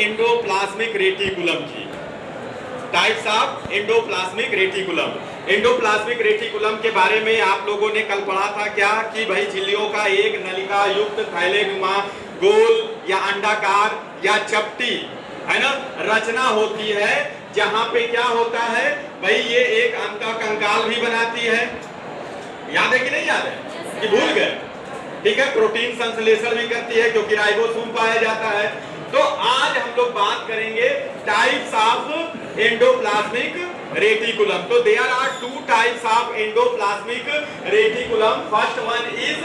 Endoplasmic reticulum की, types of endoplasmic reticulum. Endoplasmic reticulum के बारे में आप लोगों ने कल पढ़ा था क्या कि भाई झिल्लियों का एक नलिका युक्त थैलेनुमा गोल या अंडाकार या चपटी है ना रचना होती है, जहां पे क्या होता है भाई ये एक अंतःकंकाल भी बनाती है। याद है कि नहीं याद है कि भूल गए? ठीक है, प्रोटीन संश्लेषण भी करती है क्योंकि राइबोसोम पाया जाता है। तो आज हम लोग बात करेंगे टाइप्स ऑफ एंडोप्लाज्मिक रेटिकुलम। तो there are two types of endoplasmic reticulum. First one is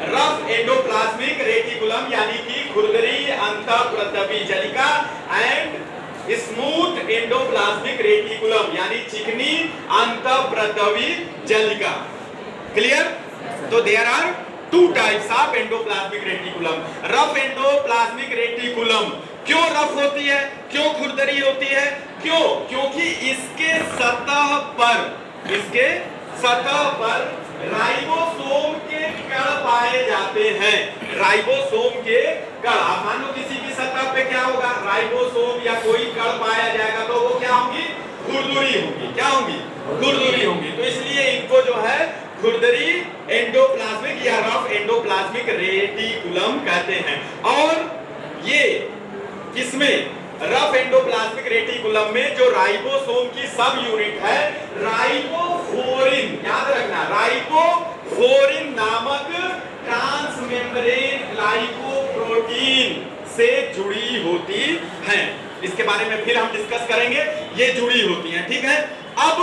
rough endoplasmic reticulum यानी कि खुरदरी अंतःप्रतवी जलिका, एंड स्मूथ एंडोप्लाज्मिक रेटिकुलम यानी चिकनी अंतःप्रतवी जलिका। क्लियर? तो there are two types of endoplasmic reticulum. Rough endoplasmic reticulum क्यों रफ होती है, क्यों खुरदरी होती है? क्यों? क्योंकि इसके सतह पर राइबोसोम के कण पाए जाते हैं। राइबोसोम के कण, आप मान लो किसी की सतह पे क्या होगा, राइबोसोम या कोई कण पाया जाएगा तो वो क्या होंगी? खुरदरी होंगी। क्या होंगी? खुरदरी होंगी। तो इसलिए इनको जो है खुरदरी एंडोप्लाज्मिक या रफ एंडोप्लाज्मिक रेटिकुलम कहते हैं। और ये किसमें? रफ एंडोप्लाज्मिक रेटिकुलम में जो राइबोसोम की सब यूनिट है राइबोफोरिन, याद रखना, राइबोफोरिन नामक ट्रांसमेम्ब्रेन ग्लाइकोप्रोटीन से जुड़ी होती हैं। इसके बारे में फिर हम डिस्कस करेंगे, ये जुड़ी होती हैं। ठीक है, अब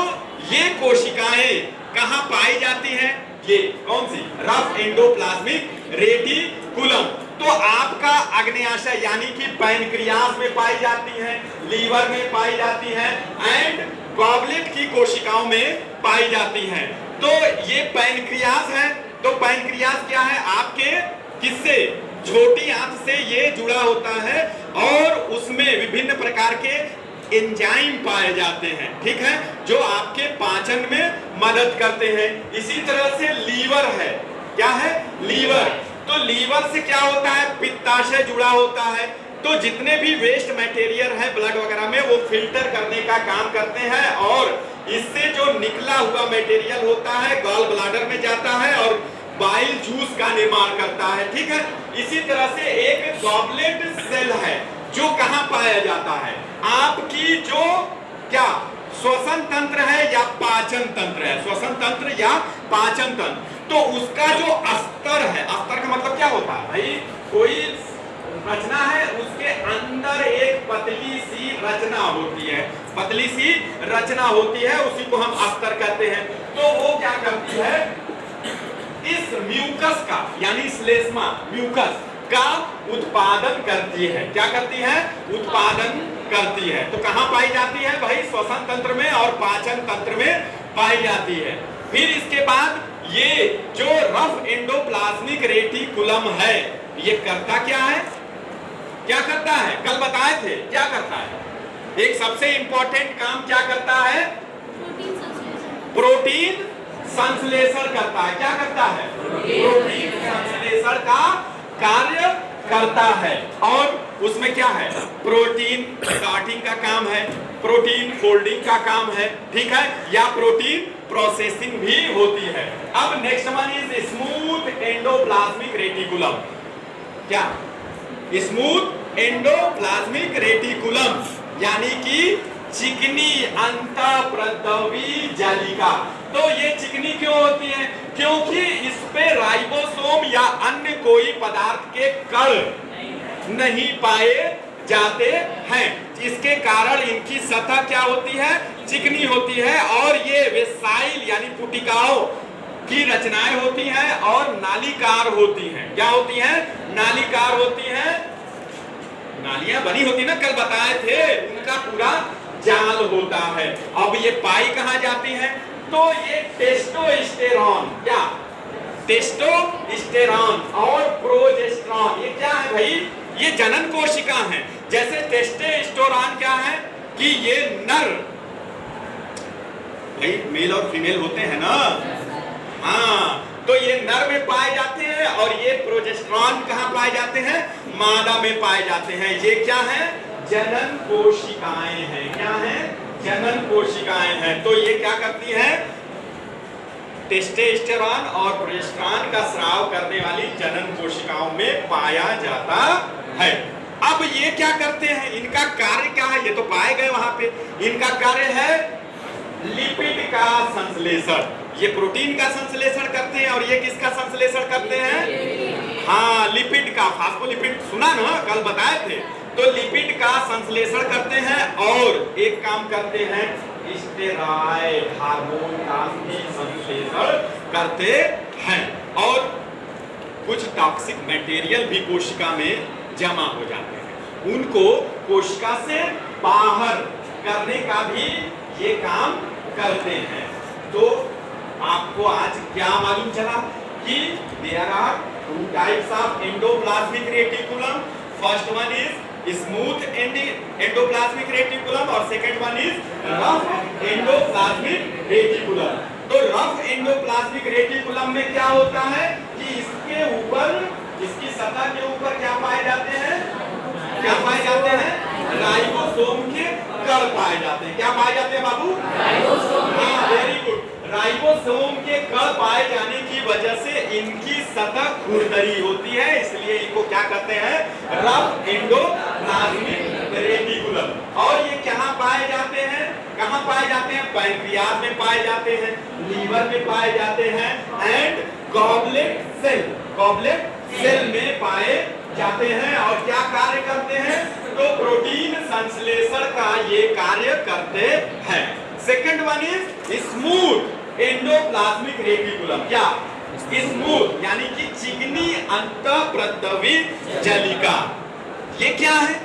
ये कोशिकाएं कहां पाई जाती हैं? ये कौन सी? Rough endoplasmic reticulum. तो आपका अग्न्याशय यानी कि पैनक्रियाज में पाई जाती है, लीवर में पाई जाती है, एंड गॉबलेट की कोशिकाओं में पाई जाती हैं। तो ये पैनक्रियाज है। तो पैनक्रियाज क्या है? आपके किससे? छोटी आंत से ये जुड़ा होता है और उसमें विभिन्न प्रकार के एंजाइम पाए जाते हैं। ठीक है, जो आपके पाचन में मदद करते हैं। इसी तरह से लीवर है। क्या है? लीवर। तो लीवर से क्या होता है? पित्ताशय जुड़ा होता है। तो जितने भी वेस्ट मटेरियल है ब्लड वगैरह में वो फिल्टर करने का काम करते हैं और इससे जो निकला हुआ मटेरियल होता है गॉल ब्लैडर में जाता है और बाइल जूस का निर्माण करता है। ठीक है, इसी तरह से एक गॉबलेट सेल है जो कहां पाया जाता है? आपकी जो क्या श्वसन तंत्र है या पाचन तंत्र है, श्वसन तंत्र या पाचन तंत्र, तो उसका जो अस्तर है, अस्तर का मतलब क्या होता है भाई? कोई रचना है उसके अंदर एक पतली सी रचना होती है, पतली सी रचना होती है, उसी को हम अस्तर कहते हैं। तो वो क्या करती है? इस म्यूकस का यानी श्लेष्मा म्यूकस का उत्पादन करती है। क्या करती है? उत्पादन करती है। तो कहां पाई जाती है भाई? श्वसन तंत्र में और पाचन तंत्र में पाई जाती है। फिर इसके बाद ये जो रफ एंडोप्लाज्मिक रेटिकुलम है ये करता क्या है? क्या करता है? कल बताए थे क्या करता है? एक सबसे इंपॉर्टेंट काम क्या करता है? प्रोटीन संश्लेषण करता है। क्या करता है? प्रोटीन संश्लेषण का कार्य करता है। और उसमें क्या है? प्रोटीन सॉर्टिंग का काम है, प्रोटीन फोल्डिंग का काम है। ठीक है, या प्रोटीन प्रोसेसिंग भी होती है। अब next one is smooth endoplasmic reticulum. क्या? स्मूथ एंडोप्लाज्मिक रेटिकुलम यानी कि चिकनी अंतःप्रतवी जालिका। तो ये चिकनी क्यों होती है? क्योंकि इस पे राइबोसोम या अन्य कोई पदार्थ के कण नहीं पाए जाते हैं। इसके कारण इनकी सतह क्या होती है? चिकनी होती है और ये वेसाइल यानी पुटिकाओं की रचनाएं होती हैं और नालीकार होती हैं। क्या होती हैं? नालीकार होती हैं। नालियां बनी होती ना, कल बताए थे, उनका पूरा जाल होता है। अब ये पाई कहां जाती है? तो ये टेस्टोस्टेरॉन, क्या? टेस्टोस्टेरॉन और प्रोजेस्टेरॉन, ये क्या है भाई? ये जनन कोशिका हैं। जैसे टेस्टोस्टेरॉन क्या है कि ये नर, भाई मेल और फीमेल होते हैं ना, हाँ, तो ये नर में पाए जाते हैं और ये प्रोजेस्टेरॉन कहाँ पाए जाते हैं? मादा में पाए जाते हैं। ये क्या है? जनन कोशिकाएं हैं। क्या है? जनन कोशिकाएं हैं। तो ये क्या करती है? टेस्टोस्टेरोन और प्रोजेस्टेरॉन का स्राव करने वाली जनन कोशिकाओं में पाया जाता है। अब ये क्या करते हैं? इनका कार्य क्या है? ये तो पाए गए वहां पे। इनका कार्य है लिपिड का संश्लेषण। ये प्रोटीन का संश्लेषण करते हैं और ये किसका संश्लेषण करते हैं? हाँ, लिपिड का। फास्फोलिपिड सुना ना, कल बताए थे। तो लिपिड का संश्लेषण करते हैं और एक काम करते हैं, स्टेरॉयड हार्मोन का भी संश्लेषण करते हैं और कुछ टॉक्सिक मटेरियल भी कोशिका में जमा हो जाते हैं। उनको कोशिका से बाहर करने का भी ये काम करते हैं। तो आपको आज क्या मालूम चला कि there are two types of endoplasmic reticulum. First one is smooth endoplasmic reticulum और second one is rough endoplasmic reticulum. तो रफ एंडोप्लाज्मिक रेटिकुलम में क्या होता है कि इसके ऊपर, इसकी सतह के ऊपर क्या पाए जाते हैं? क्या पाए जाते हैं? राइबोसोम के कण पाए जाते हैं। क्या पाए जाते हैं बाबू? राइबोसोम। हाँ, वेरी गुड। राइबोसोम के कण पाए जाने की वजह से इनकी सतह खुरदरी होती है, इसलिए इनको क्या कहते हैं? Rough endoplasmic reticulum. और ये कहाँ पाए जाते हैं? कहाँ पाए जाते हैं? पैंक्रियाज में पाए जाते हैं, लीवर में पाए जाते हैं एंड गॉबलेट सेल में पाए जाते हैं। और क्या कार्य करते हैं? तो प्रोटीन संश्लेषण का ये कार्य करते हैं। Second one is smooth endoplasmic reticulum. क्या? स्मूथ यानी कि चिकनी अंतःप्रद्रवी जलिका। ये क्या है?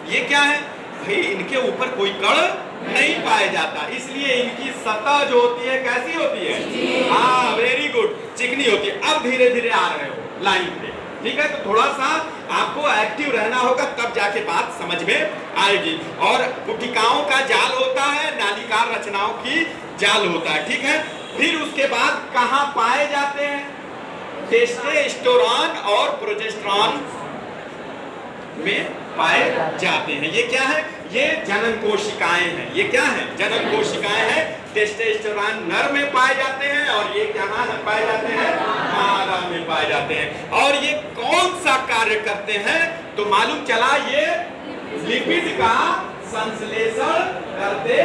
ये क्या है भाई? इनके ऊपर कोई कण नहीं पाया जाता, इसलिए इनकी सतह जो होती है कैसी होती है? हाँ, वेरी गुड, चिकनी होती है। अब धीरे धीरे आ रहे हो लाइन पे, ठीक है? तो थोड़ा सा आपको एक्टिव रहना होगा, तब जाके बात समझ में आएगी। और पुटिकाओं का जाल होता है, नालिकार रचनाओं की जाल होता है, ठीक है? फिर उसके बाद कहाँ पाए जाते हैं? टेस्टोस्टेरोन और प्रोजेस्टेरॉन में पाए जाते हैं। ये क्या है? ये जनन कोशिकाएं हैं। ये क्या है? जनन कोशिकाएं हैं। टेस्टोस्टेरोन नर में पाए जाते हैं और ये क्या पाए जाते हैं? मादा में पाए जाते हैं। और ये कौन सा कार्य करते हैं? तो मालूम चला ये लिपिड का संश्लेषण करते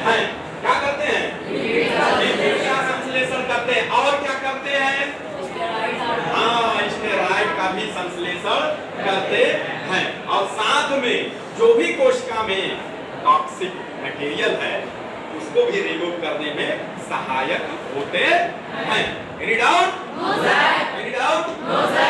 हैं। क्या करते हैं? लिपिड का संश्लेषण करते हैं। और क्या करते हैं? हाँ, स्टेरॉइड का भी संश्लेषण करते हैं। और साथ में जो भी कोशिका में टॉक्सिक मटेरियल है उसको भी रिमूव करने में सहायक होते हैं। Any doubt? No sir. Any doubt? No sir.